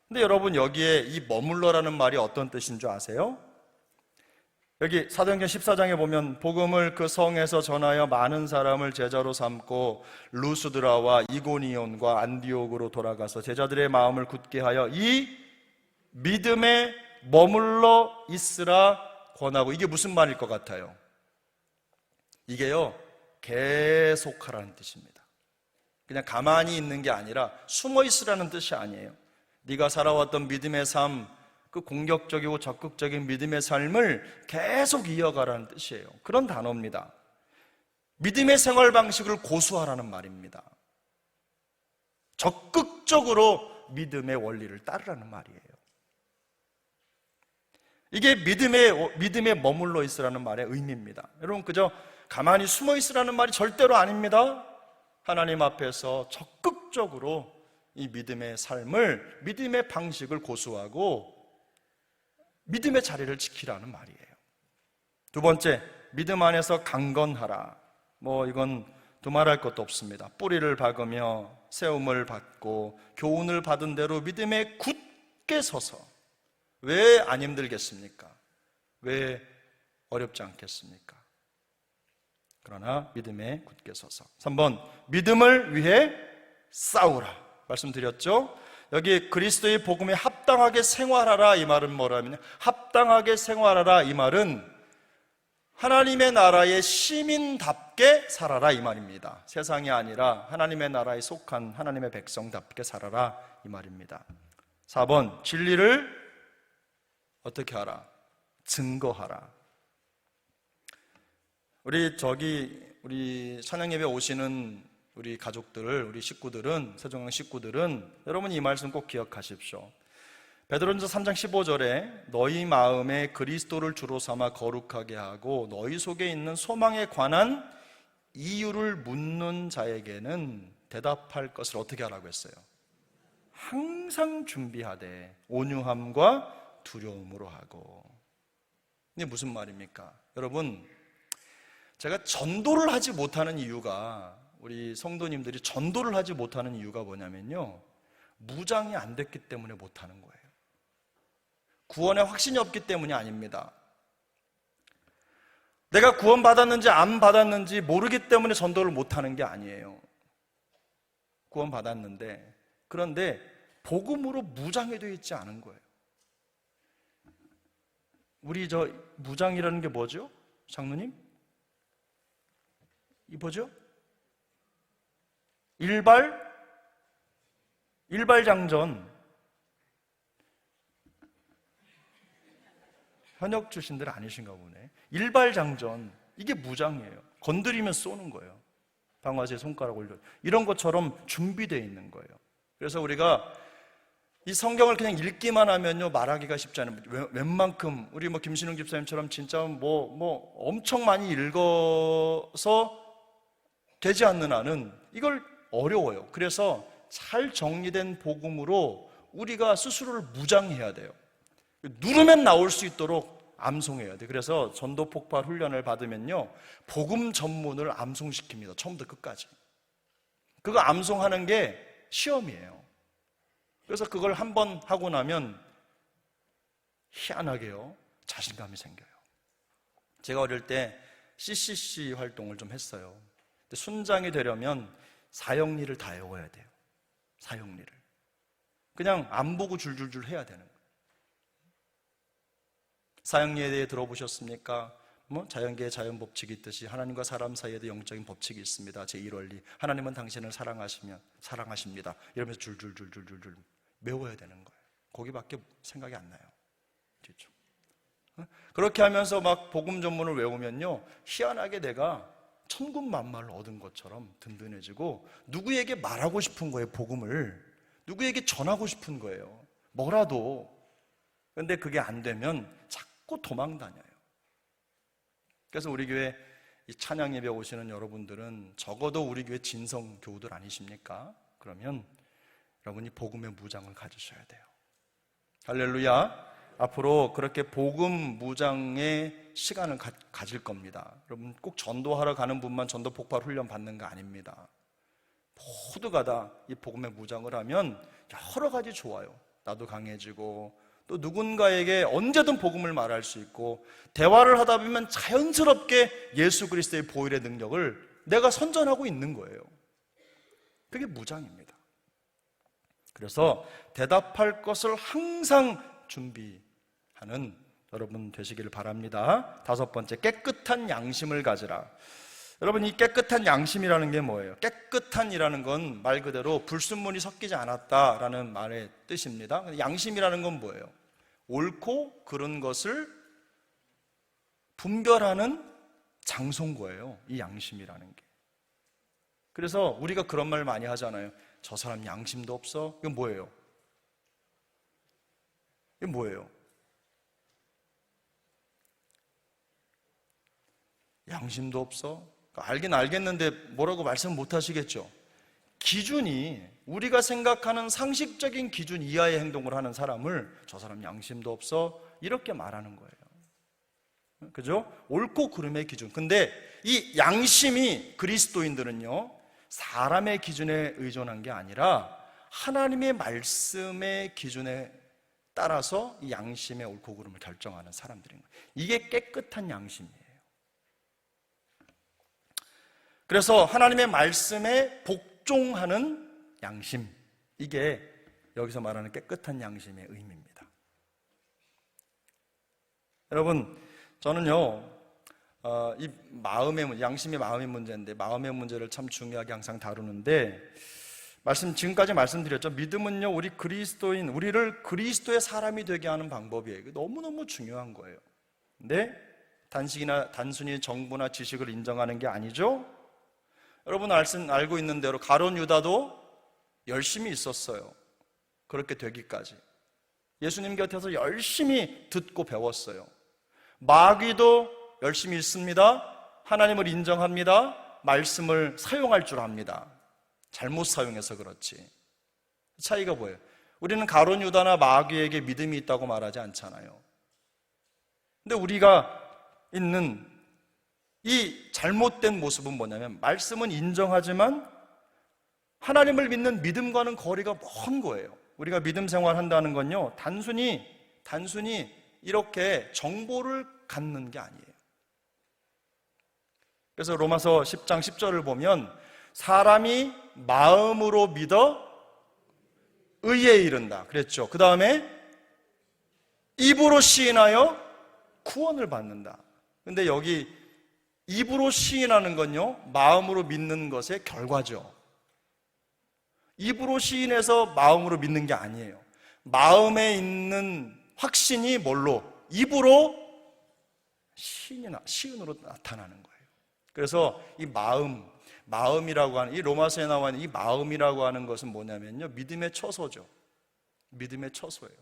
근데 여러분, 여기에 이 머물러라는 말이 어떤 뜻인 줄 아세요? 여기 사도행전 14장에 보면 복음을 그 성에서 전하여 많은 사람을 제자로 삼고 루스드라와 이고니온과 안디옥으로 돌아가서 제자들의 마음을 굳게 하여 이 믿음에 머물러 있으라 권하고. 이게 무슨 말일 것 같아요? 이게요, 계속하라는 뜻입니다. 그냥 가만히 있는 게 아니라 숨어 있으라는 뜻이 아니에요. 네가 살아왔던 믿음의 삶, 그 공격적이고 적극적인 믿음의 삶을 계속 이어가라는 뜻이에요. 그런 단어입니다. 믿음의 생활 방식을 고수하라는 말입니다. 적극적으로 믿음의 원리를 따르라는 말이에요. 이게 믿음에 머물러 있으라는 말의 의미입니다. 여러분, 그저 가만히 숨어 있으라는 말이 절대로 아닙니다. 하나님 앞에서 적극적으로 이 믿음의 삶을, 믿음의 방식을 고수하고 믿음의 자리를 지키라는 말이에요. 두 번째, 믿음 안에서 강건하라. 이건 두말할 것도 없습니다. 뿌리를 박으며 세움을 받고 교훈을 받은 대로 믿음에 굳게 서서. 왜 안 힘들겠습니까? 왜 어렵지 않겠습니까? 그러나 믿음에 굳게 서서. 3번, 믿음을 위해 싸우라. 말씀드렸죠? 여기 그리스도의 복음에 합당하게 생활하라, 이 말은 뭐라면, 합당하게 생활하라 이 말은 하나님의 나라의 시민답게 살아라 이 말입니다. 세상이 아니라 하나님의 나라에 속한 하나님의 백성답게 살아라 이 말입니다. 4번, 진리를 어떻게 하라? 증거하라. 우리 찬양 예배 오시는 우리 가족들, 우리 식구들은, 세종강 식구들은 여러분 이 말씀 꼭 기억하십시오. 베드로전서 3장 15절에 너희 마음에 그리스도를 주로 삼아 거룩하게 하고 너희 속에 있는 소망에 관한 이유를 묻는 자에게는 대답할 것을 어떻게 하라고 했어요? 항상 준비하되 온유함과 두려움으로 하고. 이게 무슨 말입니까? 여러분, 제가 전도를 하지 못하는 이유가, 우리 성도님들이 전도를 하지 못하는 이유가 뭐냐면요, 무장이 안 됐기 때문에 못하는 거예요. 구원에 확신이 없기 때문이 아닙니다. 내가 구원받았는지 안 받았는지 모르기 때문에 전도를 못하는 게 아니에요. 구원받았는데, 그런데 복음으로 무장이 되어 있지 않은 거예요. 우리 무장이라는 게 뭐죠? 장로님? 이 뭐죠? 일발장전. 현역 출신들 아니신가 보네. 일발장전, 이게 무장이에요. 건드리면 쏘는 거예요. 방아쇠에 손가락 올려, 이런 것처럼 준비되어 있는 거예요. 그래서 우리가 이 성경을 그냥 읽기만 하면요, 말하기가 쉽지 않아요. 웬만큼 우리 김신웅 집사님처럼 진짜 엄청 많이 읽어서 되지 않는 한은 이걸 어려워요. 그래서 잘 정리된 복음으로 우리가 스스로를 무장해야 돼요. 누르면 나올 수 있도록 암송해야 돼. 그래서 전도 폭발 훈련을 받으면요, 복음 전문을 암송시킵니다. 처음부터 끝까지. 그거 암송하는 게 시험이에요. 그래서 그걸 한번 하고 나면 희한하게요, 자신감이 생겨요. 제가 어릴 때 CCC 활동을 좀 했어요. 근데 순장이 되려면 사형리를 다 외워야 돼요. 사형리를. 그냥 안 보고 줄줄줄 해야 되는 거예요. 사형리에 대해 들어보셨습니까? 자연계의 자연법칙이 있듯이 하나님과 사람 사이에도 영적인 법칙이 있습니다. 제1원리. 하나님은 당신을 사랑하십니다. 이러면서 줄줄줄줄줄 외워야 되는 거예요. 거기밖에 생각이 안 나요. 그렇죠? 그렇게 하면서 막 복음 전문을 외우면요, 희한하게 내가 천군만마를 얻은 것처럼 든든해지고 누구에게 말하고 싶은 거예요. 복음을 누구에게 전하고 싶은 거예요. 뭐라도. 그런데 그게 안 되면 자꾸 도망 다녀요. 그래서 우리 교회 이 찬양 예배 오시는 여러분들은 적어도 우리 교회 진성 교우들 아니십니까? 그러면 여러분이 복음의 무장을 가지셔야 돼요. 할렐루야. 앞으로 그렇게 복음 무장의 시간을 가질 겁니다. 여러분, 꼭 전도하러 가는 분만 전도 폭발 훈련 받는 거 아닙니다. 모두가 다 이 복음의 무장을 하면 여러 가지 좋아요. 나도 강해지고, 또 누군가에게 언제든 복음을 말할 수 있고, 대화를 하다 보면 자연스럽게 예수 그리스도의 보혈의 능력을 내가 선전하고 있는 거예요. 그게 무장입니다. 그래서 대답할 것을 항상 준비하는 여러분 되시기를 바랍니다. 5번째, 깨끗한 양심을 가지라. 여러분, 이 깨끗한 양심이라는 게 뭐예요? 깨끗한이라는 건 말 그대로 불순물이 섞이지 않았다라는 말의 뜻입니다. 양심이라는 건 뭐예요? 옳고 그른 것을 분별하는 장소인 거예요, 이 양심이라는 게. 그래서 우리가 그런 말 많이 하잖아요. 저 사람 양심도 없어. 이건 뭐예요? 이게 뭐예요? 양심도 없어? 알긴 알겠는데 뭐라고 말씀 못 하시겠죠? 기준이, 우리가 생각하는 상식적인 기준 이하의 행동을 하는 사람을 저 사람 양심도 없어? 이렇게 말하는 거예요. 그죠? 옳고 그름의 기준. 근데 이 양심이 그리스도인들은요, 사람의 기준에 의존한 게 아니라 하나님의 말씀의 기준에 따라서 이 양심의 옳고 그름을 결정하는 사람들인 거예요. 이게 깨끗한 양심이에요. 그래서 하나님의 말씀에 복종하는 양심, 이게 여기서 말하는 깨끗한 양심의 의미입니다. 여러분, 저는요, 이 양심이 마음의 문제인데, 마음의 문제를 참 중요하게 항상 다루는데, 지금까지 말씀드렸죠. 믿음은요, 우리를 그리스도의 사람이 되게 하는 방법이에요. 이게 너무너무 중요한 거예요. 근데 단순히 정보나 지식을 인정하는 게 아니죠. 여러분 알고 있는 대로 가룟 유다도 열심히 있었어요. 그렇게 되기까지 예수님 곁에서 열심히 듣고 배웠어요. 마귀도 열심히 있습니다. 하나님을 인정합니다. 말씀을 사용할 줄 압니다. 잘못 사용해서 그렇지. 차이가 뭐예요? 우리는 가룟 유다나 마귀에게 믿음이 있다고 말하지 않잖아요. 근데 우리가 있는 이 잘못된 모습은 뭐냐면, 말씀은 인정하지만 하나님을 믿는 믿음과는 거리가 먼 거예요. 우리가 믿음 생활 한다는 건요, 단순히 이렇게 정보를 갖는 게 아니에요. 그래서 로마서 10장 10절을 보면, 사람이 마음으로 믿어 의에 이른다 그랬죠. 그 다음에 입으로 시인하여 구원을 받는다. 근데 여기 입으로 시인하는 건요, 마음으로 믿는 것의 결과죠. 입으로 시인해서 마음으로 믿는 게 아니에요. 마음에 있는 확신이 뭘로? 입으로 시인으로 나타나는 거예요. 그래서 이 마음이라고 하는, 이 로마서에 나와 있는 이 마음이라고 하는 것은 뭐냐면요, 믿음의 처소죠. 믿음의 처소예요.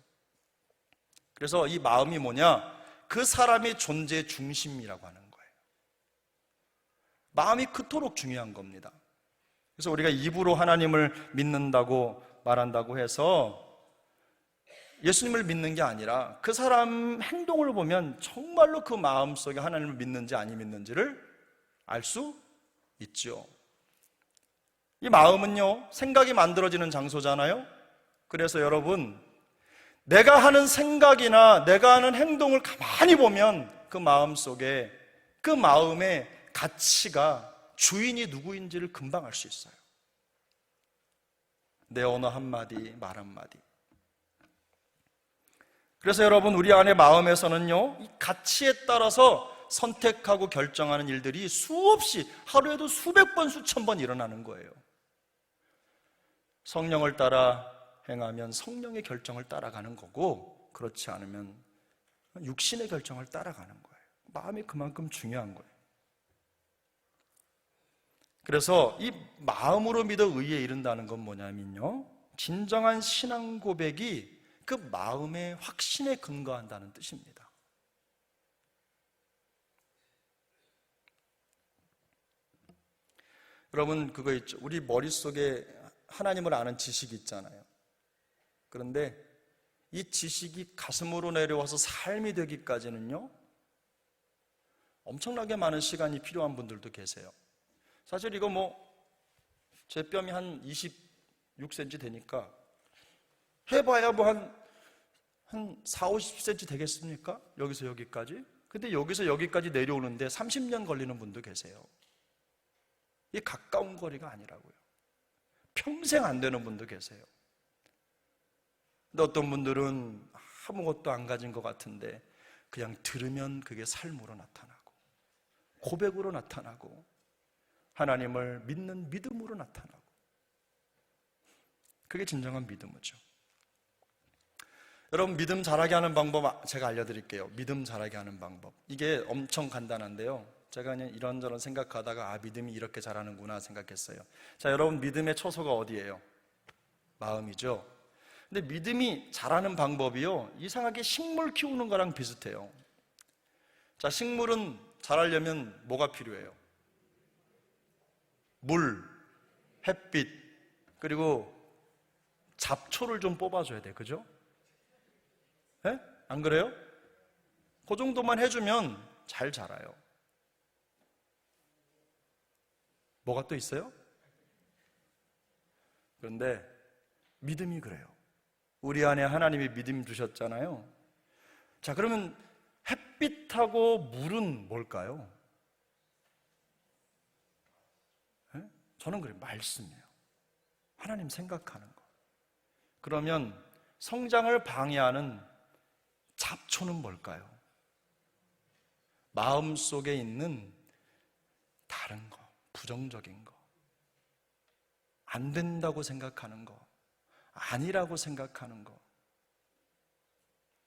그래서 이 마음이 뭐냐? 그 사람의 존재의 중심이라고 하는 거예요. 마음이 그토록 중요한 겁니다. 그래서 우리가 입으로 하나님을 믿는다고 말한다고 해서 예수님을 믿는 게 아니라 그 사람 행동을 보면 정말로 그 마음속에 하나님을 믿는지 안 믿는지를 알 수 있죠. 이 마음은요, 생각이 만들어지는 장소잖아요. 그래서 여러분, 내가 하는 생각이나 내가 하는 행동을 가만히 보면 그 마음 속에, 그 마음의 가치가, 주인이 누구인지를 금방 알 수 있어요. 내 언어 한마디, 말 한마디. 그래서 여러분, 우리 안의 마음에서는요, 이 가치에 따라서 선택하고 결정하는 일들이 수없이, 하루에도 수백 번, 수천 번 일어나는 거예요. 성령을 따라 행하면 성령의 결정을 따라가는 거고, 그렇지 않으면 육신의 결정을 따라가는 거예요. 마음이 그만큼 중요한 거예요. 그래서 이 마음으로 믿어 의에 이른다는 건 뭐냐면요, 진정한 신앙 고백이 그 마음의 확신에 근거한다는 뜻입니다. 여러분, 그거 있죠. 우리 머릿속에 하나님을 아는 지식이 있잖아요. 그런데 이 지식이 가슴으로 내려와서 삶이 되기까지는요, 엄청나게 많은 시간이 필요한 분들도 계세요. 사실 이거 제 뺨이 한 26cm 되니까 해봐야 한 4, 50cm 되겠습니까? 여기서 여기까지? 근데 여기서 여기까지 내려오는데 30년 걸리는 분도 계세요. 이 가까운 거리가 아니라고요. 평생 안 되는 분도 계세요. 근데 어떤 분들은 아무것도 안 가진 것 같은데 그냥 들으면 그게 삶으로 나타나고, 고백으로 나타나고, 하나님을 믿는 믿음으로 나타나고, 그게 진정한 믿음이죠. 여러분, 믿음 잘하게 하는 방법 제가 알려드릴게요. 믿음 잘하게 하는 방법, 이게 엄청 간단한데요, 제가 그냥 이런저런 생각하다가 믿음이 이렇게 잘하는구나 생각했어요. 자, 여러분, 믿음의 처소가 어디예요? 마음이죠. 근데 믿음이 자라는 방법이요, 이상하게 식물 키우는 거랑 비슷해요. 자, 식물은 자라려면 뭐가 필요해요? 물, 햇빛, 그리고 잡초를 좀 뽑아줘야 돼. 그죠? 네? 안 그래요? 그 정도만 해주면 잘 자라요. 뭐가 또 있어요? 그런데 믿음이 그래요. 우리 안에 하나님이 믿음 주셨잖아요. 자, 그러면 햇빛하고 물은 뭘까요? 네? 저는 그래요. 말씀이에요. 하나님 생각하는 거. 그러면 성장을 방해하는 잡초는 뭘까요? 마음속에 있는 다른 거, 부정적인 거, 안 된다고 생각하는 거, 아니라고 생각하는 거.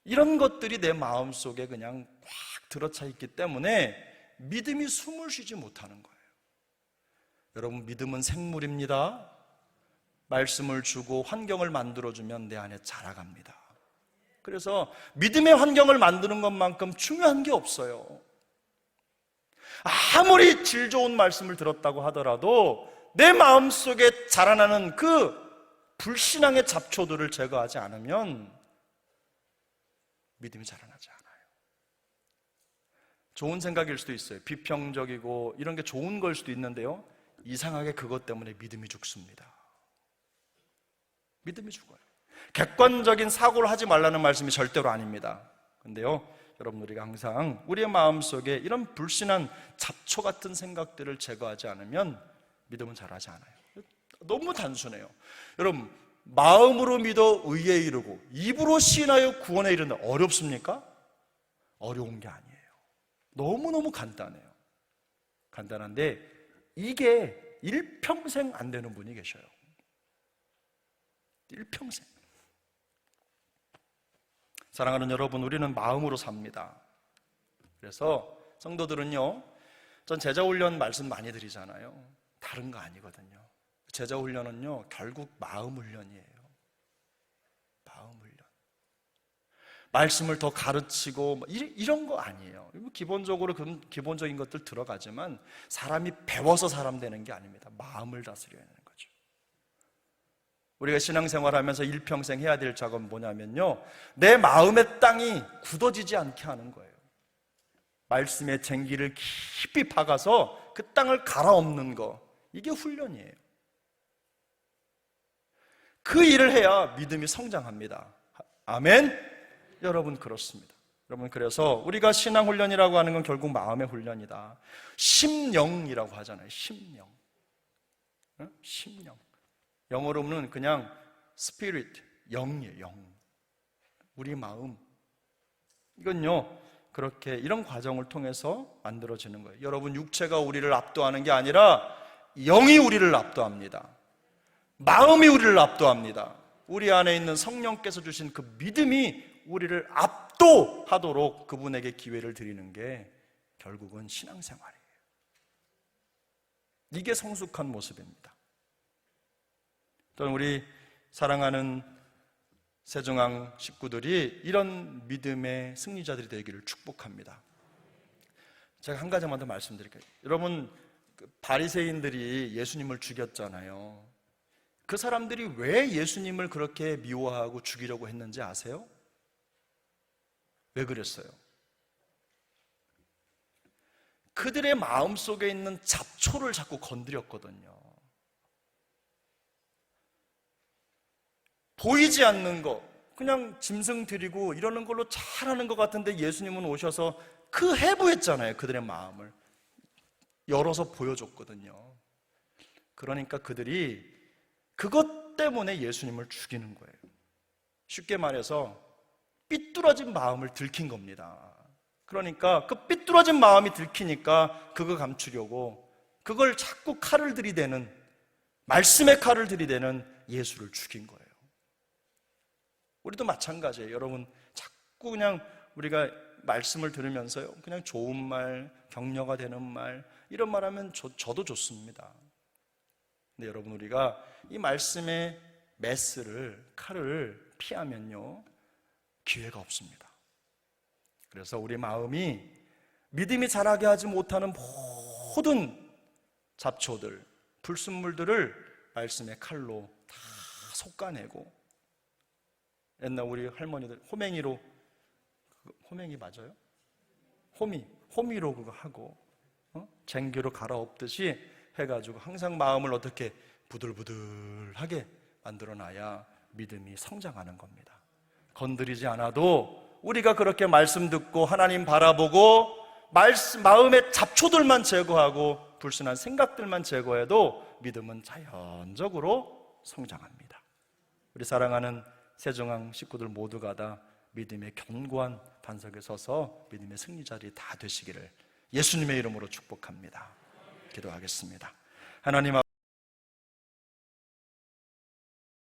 이런 것들이 내 마음속에 그냥 꽉 들어차 있기 때문에 믿음이 숨을 쉬지 못하는 거예요. 여러분, 믿음은 생물입니다. 말씀을 주고 환경을 만들어주면 내 안에 자라갑니다. 그래서 믿음의 환경을 만드는 것만큼 중요한 게 없어요. 아무리 질 좋은 말씀을 들었다고 하더라도 내 마음속에 자라나는 그 불신앙의 잡초들을 제거하지 않으면 믿음이 자라나지 않아요. 좋은 생각일 수도 있어요. 비평적이고 이런 게 좋은 걸 수도 있는데요, 이상하게 그것 때문에 믿음이 죽습니다. 믿음이 죽어요. 객관적인 사고를 하지 말라는 말씀이 절대로 아닙니다. 근데요, 여러분, 우리가 항상 우리의 마음속에 이런 불신한 잡초 같은 생각들을 제거하지 않으면 믿음은 자라지 않아요. 너무 단순해요. 여러분, 마음으로 믿어 의에 이르고 입으로 시인하여 구원에 이른다. 어렵습니까? 어려운 게 아니에요. 너무너무 간단해요. 간단한데 이게 일평생 안 되는 분이 계셔요. 일평생. 사랑하는 여러분, 우리는 마음으로 삽니다. 그래서 성도들은요, 전 제자훈련 말씀 많이 드리잖아요. 다른 거 아니거든요. 제자훈련은요, 결국 마음훈련이에요. 마음훈련. 말씀을 더 가르치고 이런 거 아니에요. 기본적으로 기본적인 것들 들어가지만 사람이 배워서 사람 되는 게 아닙니다. 마음을 다스려야 하는 거죠. 우리가 신앙생활하면서 일평생 해야 될 작업은 뭐냐면요, 내 마음의 땅이 굳어지지 않게 하는 거예요. 말씀의 쟁기를 깊이 박아서 그 땅을 갈아엎는 거, 이게 훈련이에요. 그 일을 해야 믿음이 성장합니다. 아멘? 여러분, 그렇습니다. 여러분, 그래서 우리가 신앙훈련이라고 하는 건 결국 마음의 훈련이다. 심령이라고 하잖아요. 심령. 심령. 영어로는 그냥 spirit, 영이에요. 영. 우리 마음. 이건요, 그렇게 이런 과정을 통해서 만들어지는 거예요. 여러분, 육체가 우리를 압도하는 게 아니라 영이 우리를 압도합니다. 마음이 우리를 압도합니다. 우리 안에 있는 성령께서 주신 그 믿음이 우리를 압도하도록 그분에게 기회를 드리는 게 결국은 신앙생활이에요. 이게 성숙한 모습입니다. 또는 우리 사랑하는 세종항 식구들이 이런 믿음의 승리자들이 되기를 축복합니다. 제가 한 가지만 더 말씀드릴게요. 여러분, 바리새인들이 예수님을 죽였잖아요. 그 사람들이 왜 예수님을 그렇게 미워하고 죽이려고 했는지 아세요? 왜 그랬어요? 그들의 마음속에 있는 잡초를 자꾸 건드렸거든요. 보이지 않는 거, 그냥 짐승 드리고 이러는 걸로 잘하는 것 같은데 예수님은 오셔서 그 해부했잖아요. 그들의 마음을 열어서 보여줬거든요. 그러니까 그들이 그것 때문에 예수님을 죽이는 거예요. 쉽게 말해서 삐뚤어진 마음을 들킨 겁니다. 그러니까 그 삐뚤어진 마음이 들키니까 그거 감추려고 그걸 자꾸 칼을 들이대는, 말씀의 칼을 들이대는 예수를 죽인 거예요. 우리도 마찬가지예요. 여러분, 자꾸 그냥 우리가 말씀을 들으면서요, 그냥 좋은 말, 격려가 되는 말, 이런 말 하면 저도 좋습니다. 근데 여러분, 우리가 이 말씀의 메스를, 칼을 피하면요, 기회가 없습니다. 그래서 우리 마음이 믿음이 자라게 하지 못하는 모든 잡초들, 불순물들을 말씀의 칼로 다 솎아내고, 옛날 우리 할머니들 호맹이로, 호맹이 맞아요? 호미로 그거 하고 쟁기로 갈아엎듯이 해가지고 항상 마음을 어떻게 부들부들하게 만들어놔야 믿음이 성장하는 겁니다. 건드리지 않아도 우리가 그렇게 말씀 듣고 하나님 바라보고 마음의 잡초들만 제거하고 불순한 생각들만 제거해도 믿음은 자연적으로 성장합니다. 우리 사랑하는 세종항 식구들 모두가 다 믿음의 견고한 반석에 서서 믿음의 승리자들이 다 되시기를 예수님의 이름으로 축복합니다. 기도하겠습니다. 하나님